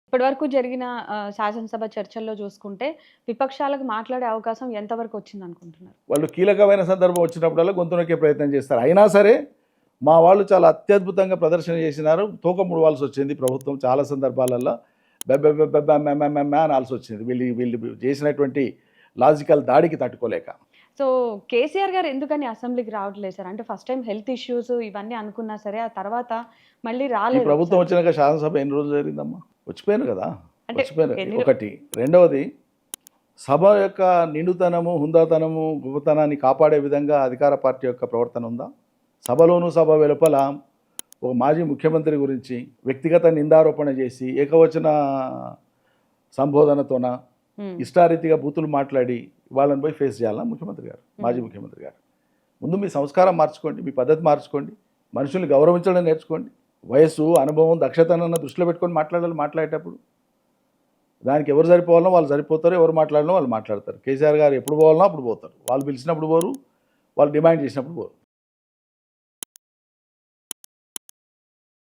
ఇప్పటివరకు జరిగిన శాసనసభ చర్చల్లో చూసుకుంటే, విపక్షాలకు మాట్లాడే అవకాశం ఎంతవరకు వచ్చిందనుకుంటున్నారు? వాళ్ళు కీలకమైన సందర్భం వచ్చినప్పుడల్లా గొంతు నొక్కే ప్రయత్నం చేస్తారు. అయినా సరే మా వాళ్ళు చాలా అత్యద్భుతంగా ప్రదర్శన చేసినారు. తూకం ముడవాల్సి వచ్చింది ప్రభుత్వం చాలా సందర్భాలలో. బెబ్బెబ్బెబ్బెబ్బ మెమ్మెమ్మె అనాల్సి వచ్చింది. వీళ్ళు వీళ్ళు చేసినటువంటి లాజికల్ దాడికి తట్టుకోలేక. సో, కేసీఆర్ గారు ఎందుకని అసెంబ్లీకి రావట్లేదు సార్? అంటే ఫస్ట్ టైమ్ హెల్త్ ఇష్యూస్ ఇవన్నీ అనుకున్నా సరే, ఆ తర్వాత మళ్ళీ ఈ రాలేదు ప్రభుత్వం ఒకసారి. వచ్చినాక శాసనసభ ఎన్ని రోజులు జరిగిందమ్మా? వచ్చిపోయాను కదా, అంటే వచ్చిపోయాను. ఎన్ని ఒకటి. రెండవది, సభ యొక్క నిండుతనము, హుందాతనము, గొప్పతనాన్ని కాపాడే విధంగా అధికార పార్టీ యొక్క ప్రవర్తన ఉందా? సభలోనూ సభ వెలుపల ఒక మాజీ ముఖ్యమంత్రి గురించి వ్యక్తిగత నిందారోపణ చేసి ఏకవచన సంబోధనతోన హ్మ్. ఇష్టారీతిగా బూతులు మాట్లాడి వాళ్ళని పోయి ఫేస్ చేయాలన్నా ముఖ్యమంత్రి గారు, మాజీ ముఖ్యమంత్రి గారు? ముందు మీ సంస్కారం మార్చుకోండి, మీ పద్ధతి మార్చుకోండి, మనుషుల్ని గౌరవించడం నేర్చుకోండి. వయస్సు, అనుభవం, దక్షతనన్న దృష్టిలో పెట్టుకొని మాట్లాడాలి. మాట్లాడేటప్పుడు దానికి ఎవరు సరిపోవాలనో వాళ్ళు సరిపోతారు, ఎవరు మాట్లాడినో వాళ్ళు మాట్లాడతారు. కేసీఆర్ గారు ఎప్పుడు పోవాలనో అప్పుడు పోతారు. వాళ్ళు పిలిచినప్పుడు పోరు, వాళ్ళు డిమాండ్ చేసినప్పుడు పోరు.